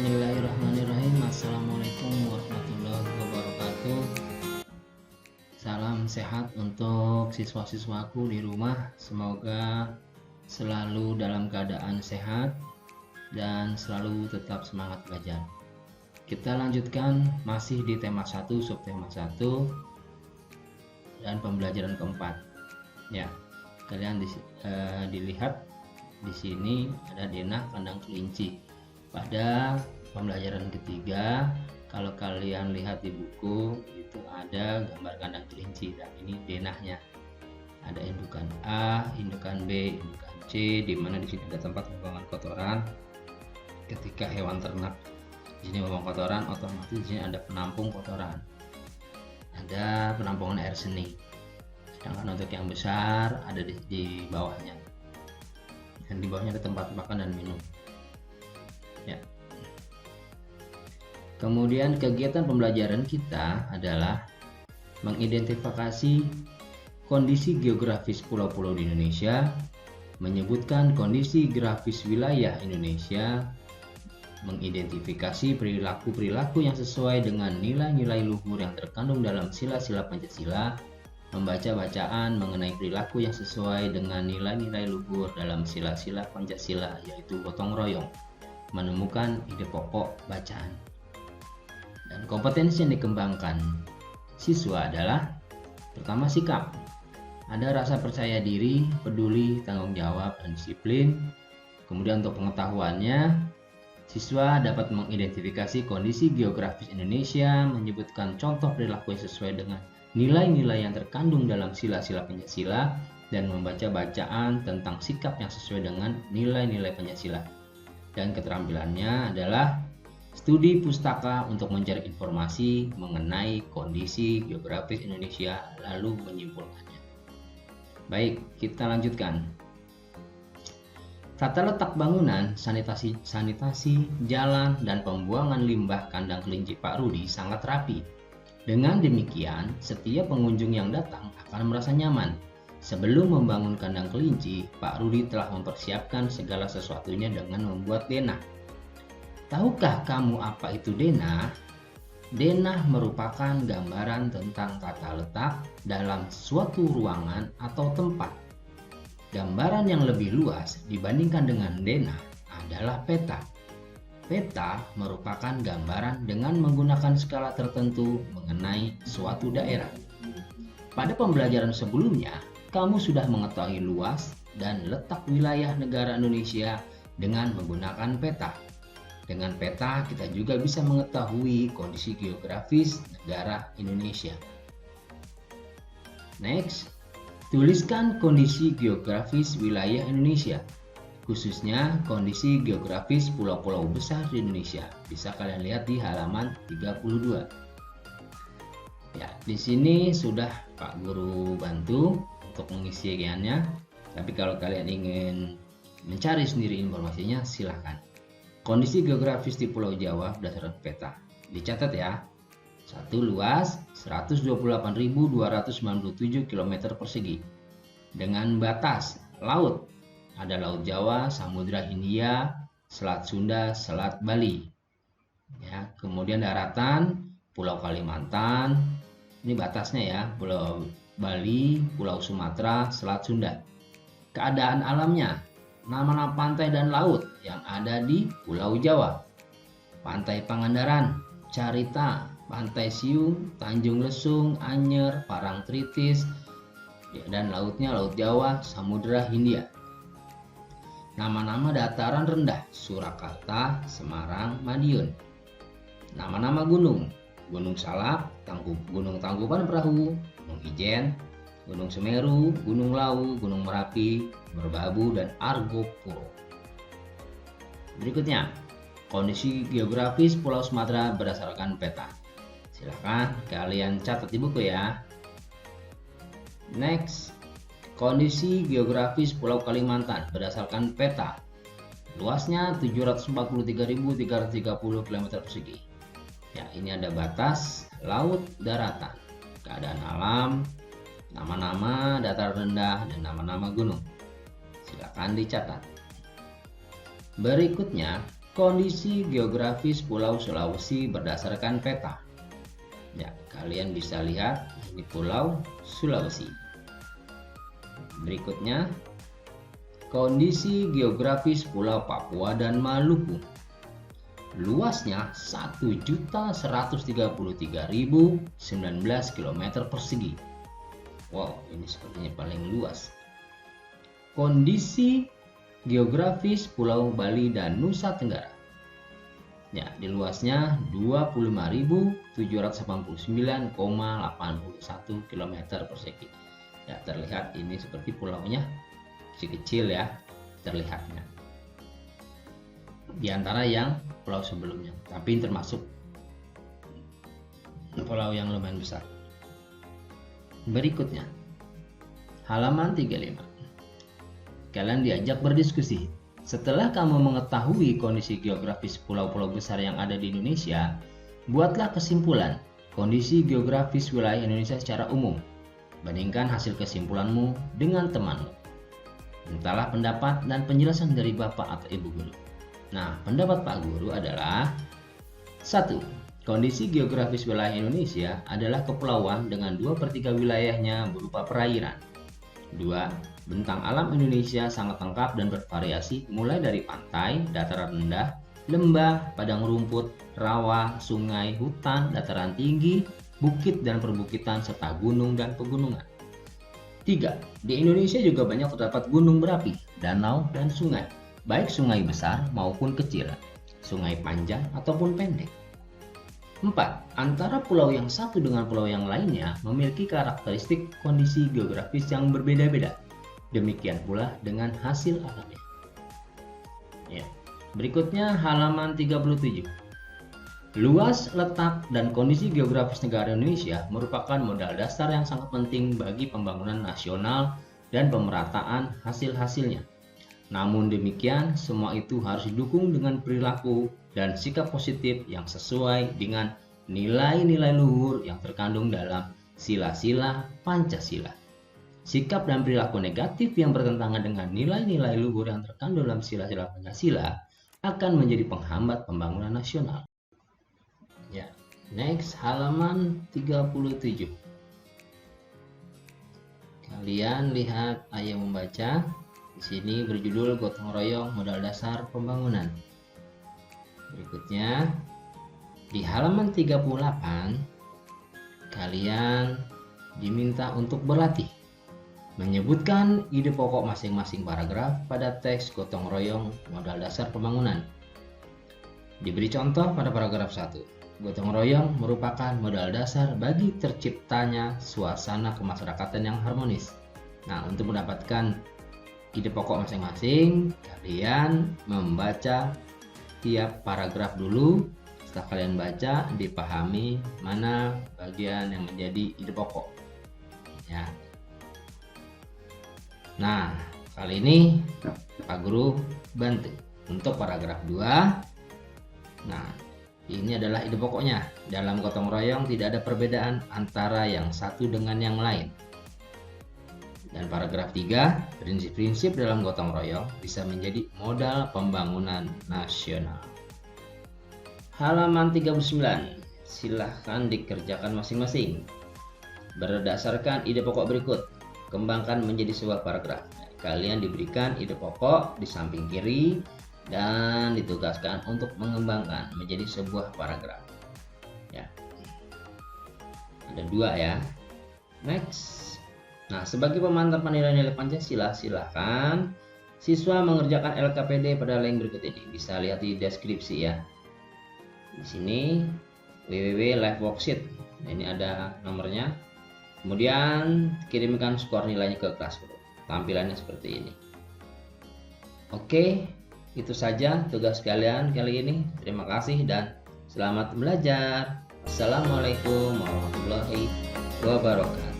Bismillahirrahmanirrahim. Assalamualaikum warahmatullahi wabarakatuh. Salam sehat untuk siswa-siswaku di rumah. Semoga selalu dalam keadaan sehat dan selalu tetap semangat belajar. Kita lanjutkan masih di tema 1, subtema 1 dan pembelajaran keempat. Ya, kalian dilihat di sini ada denah kandang kelinci. Pada pembelajaran ketiga, kalau kalian lihat di buku itu ada gambar kandang kelinci dan ini denahnya. Ada indukan A, indukan B, indukan C, di mana di sini ada tempat pembuangan kotoran. Ketika hewan ternak di sini membuang kotoran, otomatis di sini ada penampung kotoran. Ada penampungan air seni. Sedangkan untuk yang besar ada di bawahnya. Dan di bawahnya ada tempat makan dan minum. Ya. Kemudian kegiatan pembelajaran kita adalah mengidentifikasi kondisi geografis pulau-pulau di Indonesia, menyebutkan kondisi geografis wilayah Indonesia, mengidentifikasi perilaku-perilaku yang sesuai dengan nilai-nilai luhur yang terkandung dalam sila-sila Pancasila, membaca bacaan mengenai perilaku yang sesuai dengan nilai-nilai luhur dalam sila-sila Pancasila, yaitu gotong royong, menemukan ide pokok bacaan. Dan kompetensi yang dikembangkan siswa adalah pertama sikap. Ada rasa percaya diri, peduli, tanggung jawab, dan disiplin. Kemudian untuk pengetahuannya, siswa dapat mengidentifikasi kondisi geografis Indonesia, menyebutkan contoh perilaku yang sesuai dengan nilai-nilai yang terkandung dalam sila-sila Pancasila, dan membaca bacaan tentang sikap yang sesuai dengan nilai-nilai Pancasila. Dan keterampilannya adalah studi pustaka untuk mencari informasi mengenai kondisi geografis Indonesia lalu menyimpulkannya. Baik, kita lanjutkan. Tata letak bangunan, sanitasi, jalan, dan pembuangan limbah kandang kelinci Pak Rudi sangat rapi. Dengan demikian, setiap pengunjung yang datang akan merasa nyaman. Sebelum membangun kandang kelinci, Pak Rudi telah mempersiapkan segala sesuatunya dengan membuat denah. Tahukah kamu apa itu denah? Denah merupakan gambaran tentang tata letak dalam suatu ruangan atau tempat. Gambaran yang lebih luas dibandingkan dengan denah adalah peta. Peta merupakan gambaran dengan menggunakan skala tertentu mengenai suatu daerah. Pada pembelajaran sebelumnya, kamu sudah mengetahui luas dan letak wilayah negara Indonesia dengan menggunakan peta. Dengan peta, kita juga bisa mengetahui kondisi geografis negara Indonesia. Next, tuliskan kondisi geografis wilayah Indonesia, khususnya kondisi geografis pulau-pulau besar di Indonesia. Bisa kalian lihat di halaman 32. Ya, di sini sudah Pak Guru bantu untuk mengisi bagiannya. Tapi kalau kalian ingin mencari sendiri informasinya, silahkan. Kondisi geografis di Pulau Jawa berdasarkan peta. Dicatat ya. 1 luas 128.297 km persegi. Dengan batas laut. Ada Laut Jawa, Samudra Hindia, Selat Sunda, Selat Bali. Ya, kemudian daratan Pulau Kalimantan. Ini batasnya ya, Pulau Bali, Pulau Sumatera, Selat Sunda. Keadaan alamnya, nama-nama pantai dan laut yang ada di Pulau Jawa. Pantai Pangandaran, Carita, Pantai Siung, Tanjung Lesung, Anyer, Parangtritis, dan lautnya Laut Jawa, Samudra Hindia. Nama-nama dataran rendah, Surakarta, Semarang, Madiun. Nama-nama gunung, Gunung Salak, Gunung Tangkuban Perahu, Gunung Ijen, Gunung Semeru, Gunung Lawu, Gunung Merapi, Merbabu, dan Argopuro. Berikutnya, kondisi geografis Pulau Sumatera berdasarkan peta. Silahkan kalian catat di buku ya. Next, kondisi geografis Pulau Kalimantan berdasarkan peta. Luasnya 743.330 km persegi. Ya, ini ada batas laut, daratan, keadaan alam, nama-nama dataran rendah, dan nama-nama gunung. Silakan dicatat. Berikutnya, kondisi geografis Pulau Sulawesi berdasarkan peta. Ya, kalian bisa lihat ini Pulau Sulawesi. Berikutnya, kondisi geografis Pulau Papua dan Maluku. Luasnya 1.133.019 km persegi. Wow, ini sepertinya paling luas. Kondisi geografis Pulau Bali dan Nusa Tenggara. Ya, di luasnya 25.789,81 km persegi. Ya, terlihat ini seperti pulaunya kecil ya, terlihatnya. Di antara yang pulau sebelumnya, tapi termasuk pulau yang lumayan besar. Berikutnya, halaman 35. Kalian diajak berdiskusi. Setelah kamu mengetahui kondisi geografis pulau-pulau besar yang ada di Indonesia, buatlah kesimpulan kondisi geografis wilayah Indonesia secara umum. Bandingkan hasil kesimpulanmu dengan temanmu. Mintalah pendapat dan penjelasan dari Bapak atau Ibu Guru. Nah, pendapat Pak Guru adalah 1. Kondisi geografis wilayah Indonesia adalah kepulauan dengan 2/3 wilayahnya berupa perairan. 2. Bentang alam Indonesia sangat lengkap dan bervariasi mulai dari pantai, dataran rendah, lembah, padang rumput, rawa, sungai, hutan, dataran tinggi, bukit dan perbukitan, serta gunung dan pegunungan. 3. Di Indonesia juga banyak terdapat gunung berapi, danau, dan sungai, baik sungai besar maupun kecil, sungai panjang ataupun pendek. 4. Antara pulau yang satu dengan pulau yang lainnya memiliki karakteristik kondisi geografis yang berbeda-beda. Demikian pula dengan hasil alamnya. Ya. Berikutnya halaman 37. Luas, letak, dan kondisi geografis negara Indonesia merupakan modal dasar yang sangat penting bagi pembangunan nasional dan pemerataan hasil-hasilnya. Namun demikian, semua itu harus didukung dengan perilaku dan sikap positif yang sesuai dengan nilai-nilai luhur yang terkandung dalam sila-sila Pancasila. Sikap dan perilaku negatif yang bertentangan dengan nilai-nilai luhur yang terkandung dalam sila-sila Pancasila akan menjadi penghambat pembangunan nasional. Ya, next halaman 37. Kalian lihat ayat membaca. Di sini berjudul Gotong Royong Modal Dasar Pembangunan. Berikutnya di halaman 38 kalian diminta untuk berlatih menyebutkan ide pokok masing-masing paragraf pada teks Gotong Royong Modal Dasar Pembangunan. Diberi contoh pada paragraf 1. Gotong royong merupakan modal dasar bagi terciptanya suasana kemasyarakatan yang harmonis. Nah, untuk mendapatkan ide pokok masing-masing, kalian membaca tiap paragraf dulu. Setelah kalian baca, dipahami mana bagian yang menjadi ide pokok. Ya. Nah, kali ini Pak Guru bantu untuk paragraf 2. Nah, ini adalah ide pokoknya. Dalam gotong royong tidak ada perbedaan antara yang satu dengan yang lain. Dan paragraf 3, prinsip-prinsip dalam gotong royong bisa menjadi modal pembangunan nasional. Halaman 39, silahkan dikerjakan masing-masing. Berdasarkan ide pokok berikut, kembangkan menjadi sebuah paragraf. Kalian diberikan ide pokok di samping kiri dan ditugaskan untuk mengembangkan menjadi sebuah paragraf. Ya, ada 2 ya. Next. Nah, sebagai pemantauan nilai-nilai Pancasila, silakan siswa mengerjakan LKPD pada link berikut ini. Bisa lihat di deskripsi ya. Di sini www.live worksheet. Nah, ini ada nomornya. Kemudian kirimkan skor nilainya ke kelas guru. Tampilannya seperti ini. Oke, itu saja tugas kalian kali ini. Terima kasih dan selamat belajar. Assalamualaikum warahmatullahi wabarakatuh.